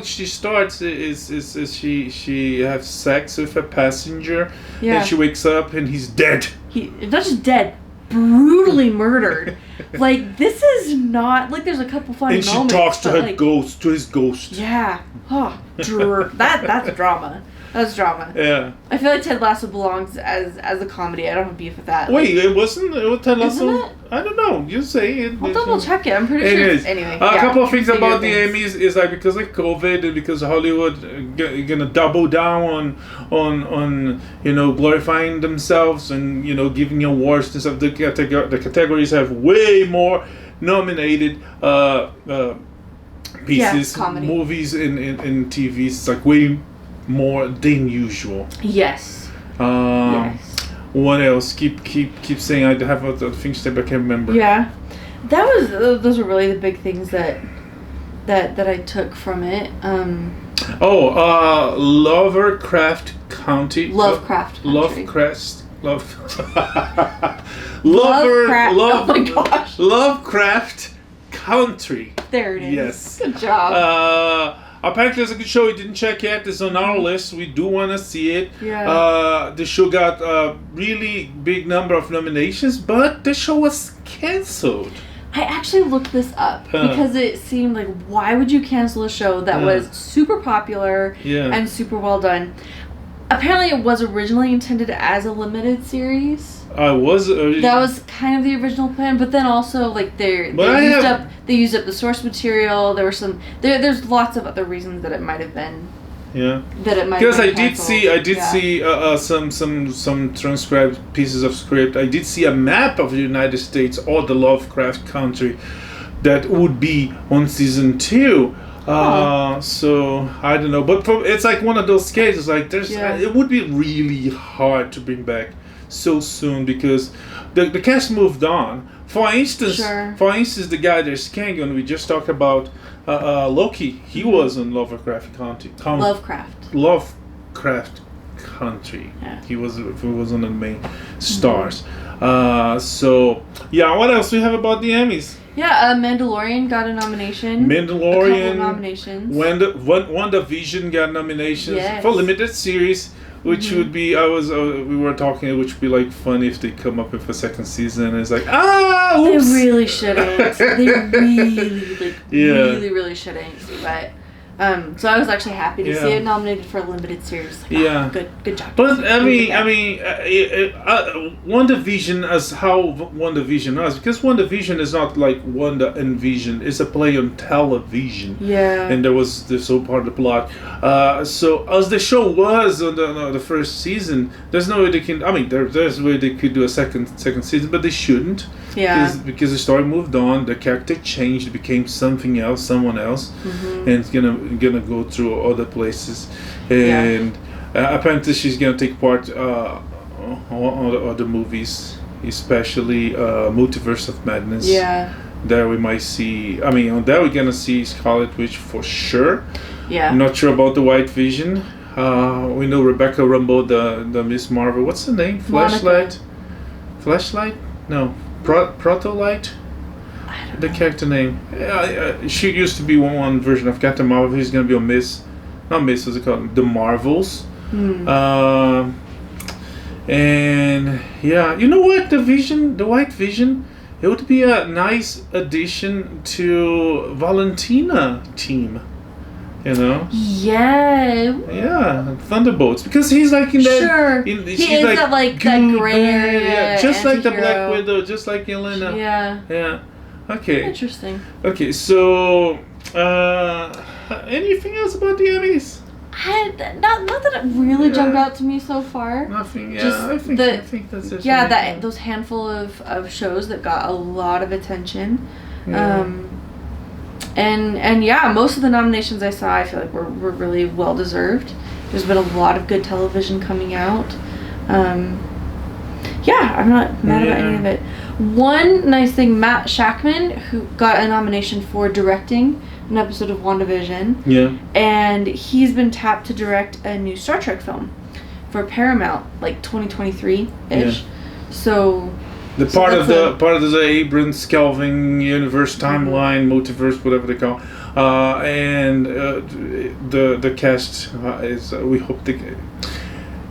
she starts is she has sex with a passenger, and she wakes up and he's dead. He's not just dead, brutally murdered. Like, this is not, like, there's a couple funny moments. And she talks to her like, ghost, to his ghost. Yeah. Oh, that's drama. That's drama. Yeah. I feel like Ted Lasso belongs as a comedy. I don't have beef with that. Wait, it wasn't Ted Lasso? Isn't it? I don't know. You say it. I'll double check it. I'm pretty sure. It is. Anyway. A couple of things about the Emmys is like, because of COVID and because Hollywood gonna double down on glorifying themselves and giving awards and stuff. The categories have way more nominated pieces, movies and TVs. It's like way more than usual. Yes. Yes. What else? Keep saying. I have other things that I can't remember. Yeah, those were really the big things that I took from it. Lovecraft County. Lovecraft. Lovecraft. Lovecraft. Oh my gosh. Lovecraft Country. There it is. Yes. Good job. Apparently, it's a good show. We didn't check yet. It's on our list. We do want to see it. Yeah. The show got a really big number of nominations, but the show was canceled. I actually looked this up because it seemed like, why would you cancel a show that was super popular and super well done? Apparently, it was originally intended as a limited series. That was kind of the original plan, but then also like they used up the source material. There were there's lots of other reasons that it might have been. Yeah. That it might. Because I did see some transcribed pieces of script. I did see a map of the United States or the Lovecraft Country that would be on season 2. So I don't know, but it's like one of those cases. Like it would be really hard to bring back so soon because the cast moved on. For instance, the guy that's Kangan, we just talked about Loki. He was in Lovecraft Country. Lovecraft Country. Yeah. He was one of the main stars. So yeah, what else do we have about the Emmys? Yeah, Mandalorian got a nomination. A couple of nominations. WandaVision got nominations for limited series, which would be we were talking, which would be like fun if they come up with a second season. It's like oops. They really shouldn't. They really shouldn't. But so I was actually happy to see it nominated for a limited series. Like, good job. But WandaVision as how WandaVision was, because WandaVision is not like Wanda and Vision. It's a play on television. Yeah. And there was this whole part of the plot. So as the show was on the first season, there's no way they can. I mean, there's a way they could do a second season, but they shouldn't. Yeah. Because the story moved on, the character changed, became something else, someone else, and it's gonna go through other places, and apparently she's gonna take part on other movies, especially Multiverse of Madness. Yeah. There we might see. I mean, on there we're gonna see Scarlet Witch for sure. Yeah. I'm not sure about the White Vision. We know Rebecca Rambeau, the Miss Marvel. What's the name? Flashlight? No. Protolite? The character name. She used to be one version of Captain Marvel. He's going to be on Miss. Not Miss, what's it called? The Marvels. And yeah, you know what? The White Vision, it would be a nice addition to Valentina team. You know? Yeah. Thunderbolts. Because he's like in that. Sure. He is that gray area. Yeah, just like the anti-hero. Black Widow, just like Yelena. Yeah. Okay. Interesting. Okay, so anything else about the Emmys? Not that it really jumped out to me so far. Nothing. Yeah, Just I think that's it. Yeah, those handful of shows that got a lot of attention. Yeah. And yeah, most of the nominations I saw, I feel like were really well deserved. There's been a lot of good television coming out. Yeah, I'm not mad about any of it. One nice thing, Matt Shakman, who got a nomination for directing an episode of WandaVision. Yeah. And he's been tapped to direct a new Star Trek film for Paramount, like 2023-ish. Yeah. So Part of the Abrams Kelvin universe timeline, multiverse, whatever they call, and the cast is we hope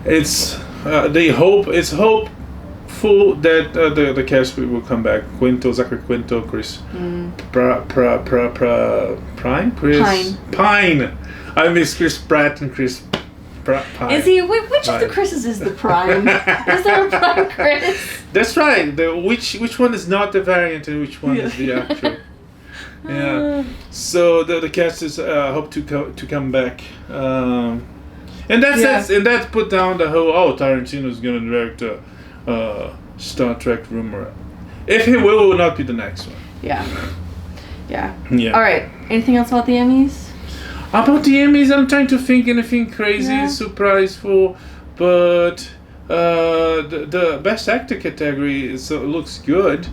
it's hopeful that the cast will come back. Zachary Quinto, Chris Pine. I miss Chris Pratt and Chris Pine. Is he? Which of the Chris's is the prime? Is there a prime Chris? That's right. Which one is not the variant and which one is the actual? Yeah. So the cast is hope to come back, and that put down the whole Tarantino's gonna direct Star Trek rumor. If he will not be the next one. Yeah. All right. Anything else about the Emmys? About the Emmys, I'm trying to think anything crazy, surpriseful, but the best actor category looks good.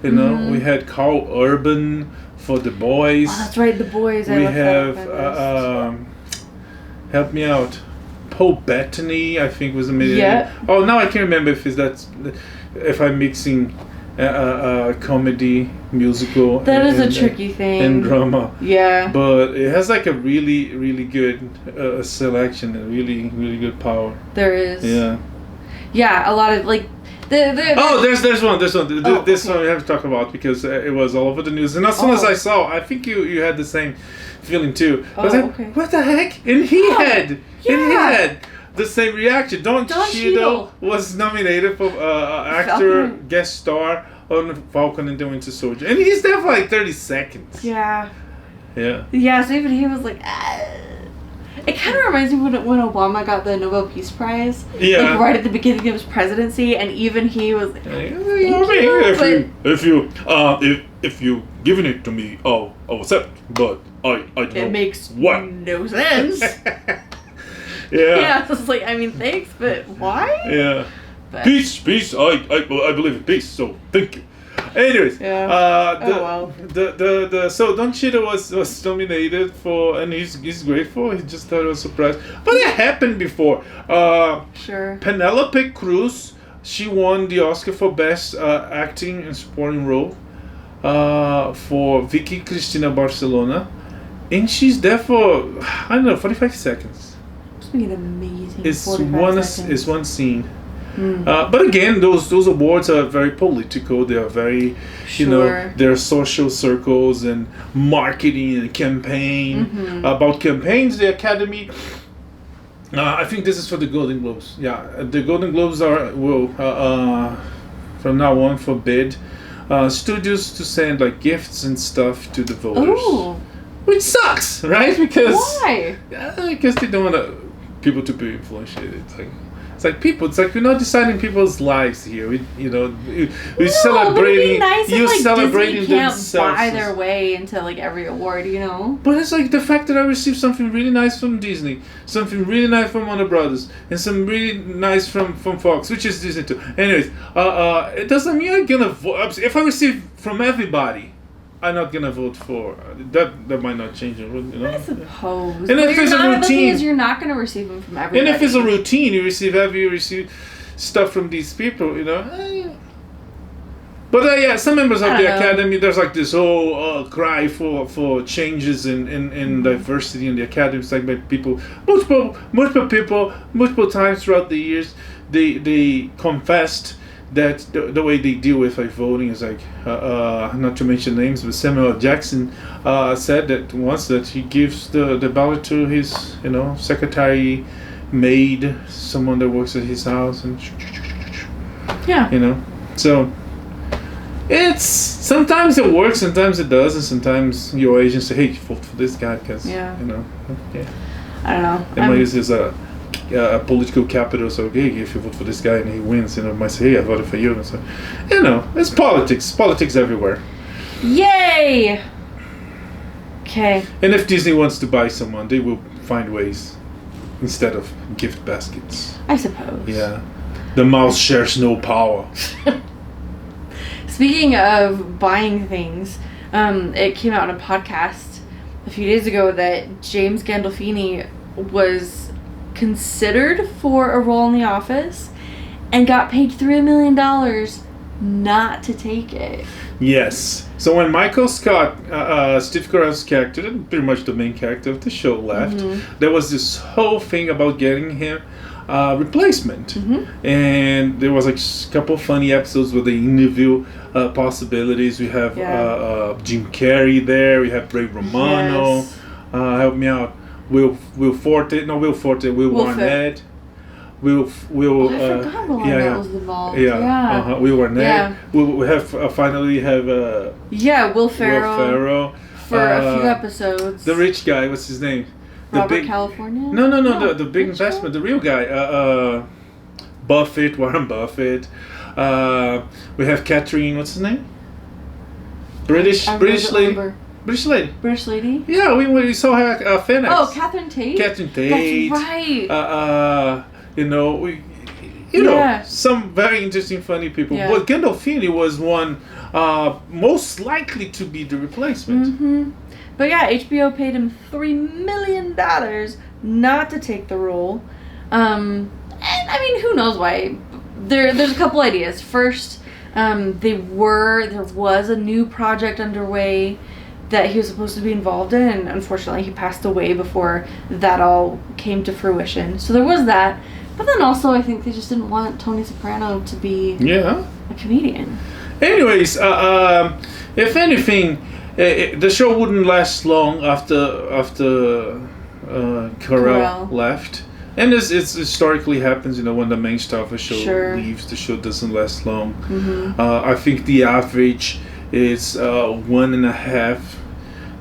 You know, we had Carl Urban for The Boys. Oh, that's right, The Boys. We have help me out. Paul Bettany, I think, was a minute. Yeah. Oh, now I can't remember if I'm mixing comedy, musical. That is a tricky thing. And drama. Yeah. But it has like a really, really good selection and really, really good power. There is. Yeah. Yeah, a lot of like. There's one. This one we have to talk about because it was all over the news. And as soon as I saw, I think you had the same feeling too. I was like, what the heck? And he had the same reaction. Don Cheadle was nominated for actor guest star on Falcon and the Winter Soldier, and he's there for like 30 seconds. Yeah. Yeah. Yeah. So even he was like, It kind of reminds me when Obama got the Nobel Peace Prize. Yeah. Like right at the beginning of his presidency, and even he was like, if you giving it to me, I'll accept. But I don't. It makes what? no sense. Yeah. So it's like, I mean, thanks, but why? Yeah. But, Peace. I believe in peace. So thank you. Anyways, so Don Cheadle was nominated for, and he's grateful. He just thought it was a surprise, but it happened before. Sure. Penelope Cruz, she won the Oscar for Best Acting in Supporting Role for Vicky Cristina Barcelona, and she's there for 45 seconds. It's an amazing. It's one scene. But again, those awards are very political. They are very, they're social circles and marketing and campaign. About campaigns, the Academy. I think this is for the Golden Globes. Yeah, the Golden Globes will from now on forbid studios to send like gifts and stuff to the voters. Ooh. Which sucks, right? Because why? Because they don't want people to be influenced. It's like people. It's like we're not deciding people's lives here. We're celebrating. You're celebrating Disney can't themselves. buy their way into like every award, But it's like the fact that I received something really nice from Disney, something really nice from Warner Brothers, and some really nice from Fox, which is Disney too. Anyways, it doesn't mean I'm gonna vote. If I receive from everybody, I'm not gonna vote for that. That might not change it, I suppose. And if there's a routine, the thing is, you're not gonna receive them from everybody. And if it's a routine, you receive stuff from these people, But some members of the Academy, there's like this whole cry for changes in diversity in the Academy. It's like by people, multiple people, multiple times throughout the years, they confessed that the way they deal with like voting is like not to mention names, but Samuel L. Jackson said that once that he gives the ballot to his secretary, maid, someone that works at his house, and so it's sometimes it works, sometimes it doesn't, sometimes your agent say, hey, vote for this guy because I don't know. They might use his political capital, so hey, if you vote for this guy and he wins, might say, hey, I voted for you. And so, it's politics everywhere. Yay! Okay. And if Disney wants to buy someone, they will find ways instead of gift baskets. I suppose. Yeah. The mouse shares no power. Speaking of buying things, it came out on a podcast a few days ago that James Gandolfini was considered for a role in The Office and got paid $3 million not to take it. Yes. So when Michael Scott, Steve Carell's character, pretty much the main character of the show, left, there was this whole thing about getting him replacement. And there was like a couple funny episodes where they interview possibilities. We have Jim Carrey there. We have Ray Romano. Yes. Help me out. Will Arnett. I forgot Will Arnett was involved. Will Arnett. We have finally have Will Ferrell for a few episodes. The rich guy, what's his name? Robert California? No, the big investment, the real guy. Warren Buffett. We have Catherine, what's his name? British lady. British lady? Yeah, we saw her at FanX. Oh, Catherine Tate? Catherine Tate. That's right. Some very interesting, funny people. Yeah. But Gandolfini was one most likely to be the replacement. But yeah, HBO paid him $3 million not to take the role. And I mean, who knows why? There's a couple ideas. First, there was a new project underway that he was supposed to be involved in, and unfortunately he passed away before that all came to fruition. So there was that. But then also I think they just didn't want Tony Soprano to be a comedian. Anyways, if anything, the show wouldn't last long after Carell left. And it's historically happens, when the main star of a show leaves, the show doesn't last long. I think the average is 1.5,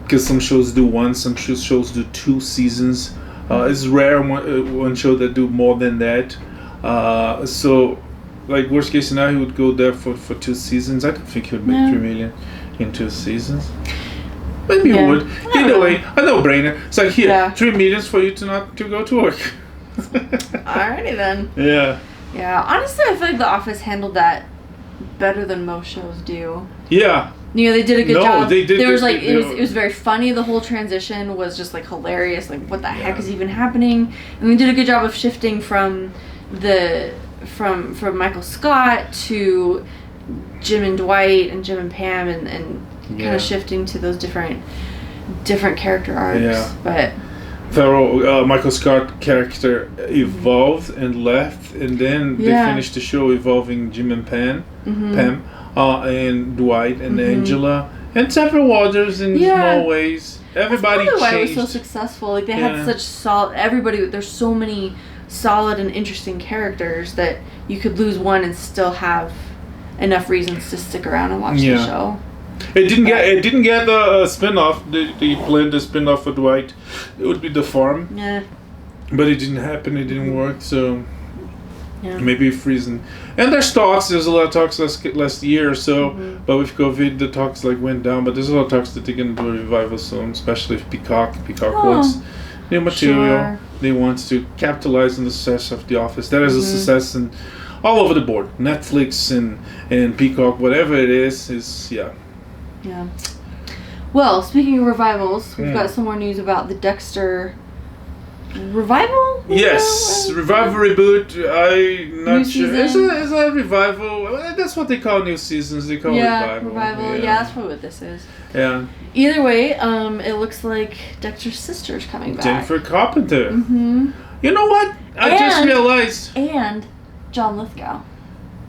because some shows do one, some shows do 2 seasons. It's rare one show that do more than that. So, like worst case scenario, he would go there for 2 seasons. I don't think he would make $3 million in 2 seasons. Maybe he would. Either way, a no-brainer. It's like $3 million for you to not to go to work. Alrighty then. Yeah. Yeah. Honestly, I feel like The Office handled that better than most shows do. Yeah. They did a good job. They did. There was it was very funny. The whole transition was just like hilarious. Like, what the heck is even happening? And they did a good job of shifting from Michael Scott to Jim and Dwight and Jim and Pam and kind of shifting to those different character arcs. Yeah. But Michael Scott character evolved and left, and then they finished the show evolving Jim and Pam, and Dwight and Angela, and several others in small ways. Everybody changed. That's why it was so successful. Like, they had such solid. There's so many solid and interesting characters that you could lose one and still have enough reasons to stick around and watch the show. It didn't get the spin-off. They planned the spin-off for Dwight. It would be The Farm. Yeah. But it didn't happen. It didn't work. So maybe freezing. And there's talks. There's a lot of talks last year or so. But with COVID, the talks went down. But there's a lot of talks that they're gonna do a revival soon, especially if Peacock wants new material. Sure. They want to capitalize on the success of The Office. That is a success and all over the board. Netflix and Peacock, whatever it is. Yeah. Well, speaking of revivals, we've got some more news about the Dexter revival? Yes, revival reboot. I'm not sure. Is a revival? That's what they call new seasons. They call revival. Yeah, that's probably what this is. Yeah. Either way, it looks like Dexter's sister's coming back. Jennifer Carpenter. You know what? I just realized. And John Lithgow.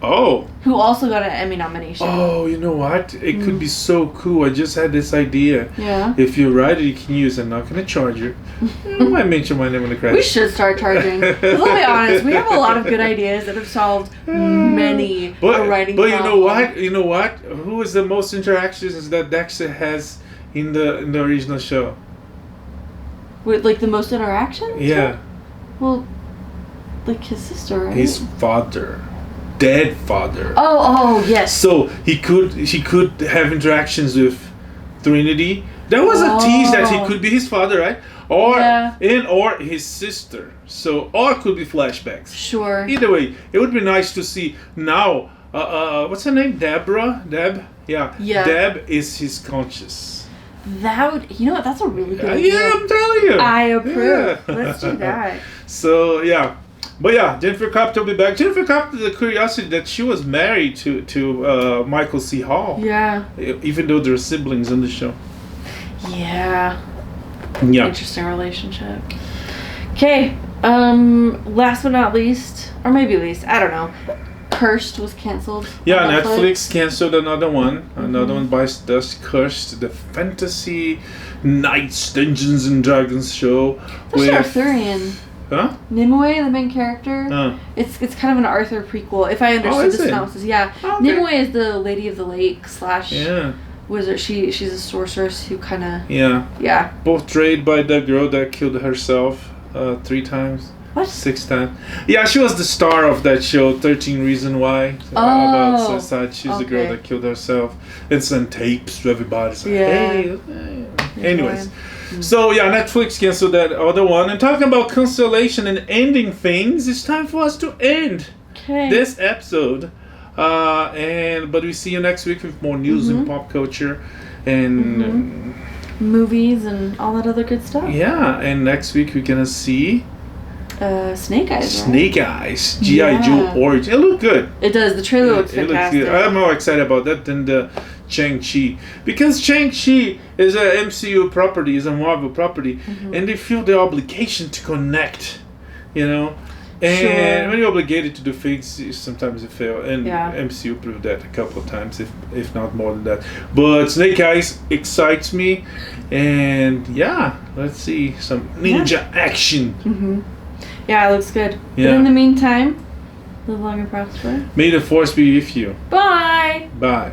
Oh. Who also got an Emmy nomination. Oh, you know what? It could be so cool. I just had this idea. Yeah. If you write it, you can use it. I'm not going to charge you. I might mention my name in the credits. We should start charging. 'Cause let's be honest, we have a lot of good ideas that have solved many writing But problems. you know what? Who is the most interactions that Dexter has in the original show? With, like, the most interactions? Yeah. Well, like his sister, right? His father. Dead father. Oh, yes. So he could have interactions with Trinity. There was a tease that he could be his father, right? Or or his sister. So or it could be flashbacks. Sure. Either way, it would be nice to see now. What's her name? Deborah. Deb. Yeah. Deb is his conscious. That would, you know what? That's a really good idea. Yeah, I'm telling you. I approve. Yeah. Let's do that. So yeah. But yeah, Jennifer Carpenter will be back. Jennifer Carpenter, the curiosity that she was married to Michael C. Hall. Yeah. Even though they're siblings on the show. Yeah. Yeah. Interesting relationship. Okay. Last but not least, or maybe least, I don't know. Cursed was canceled. Yeah, Netflix canceled another one. Another one by Dust Cursed, the fantasy Knights, Dungeons and Dragons show. There's Arthurian. Huh? Nimue, the main character. It's kind of an Arthur prequel, if I understood the synopsis. Yeah. Okay. Nimue is the Lady of the Lake / wizard. She's a sorceress who kind of. Yeah. Portrayed by the girl that killed herself 3 times. What? 6 times. Yeah, she was the star of that show, 13 Reasons Why. About suicide. She's the girl that killed herself. It's on tapes to everybody. So, hey. Anyways. So yeah, Netflix canceled that other one. And talking about cancellation and ending things, it's time for us to end this episode. But we see you next week with more news and pop culture and movies and all that other good stuff. Yeah, and next week we're gonna see Snake Eyes. Snake Eyes, G.I. Joe Origin. It looked good. It does. The trailer looks fantastic. Looks good. I'm more excited about that than the Shang-Chi, because Shang-Chi is a MCU property, is a Marvel property, and they feel the obligation to connect, you know. And when you're obligated to do things, sometimes you fail, and MCU proved that a couple of times, if not more than that. But Snake Eyes excites me, and yeah, let's see some ninja action. Yeah, it looks good. Yeah. But in the meantime, live long and prosper. May the force be with you. Bye. Bye.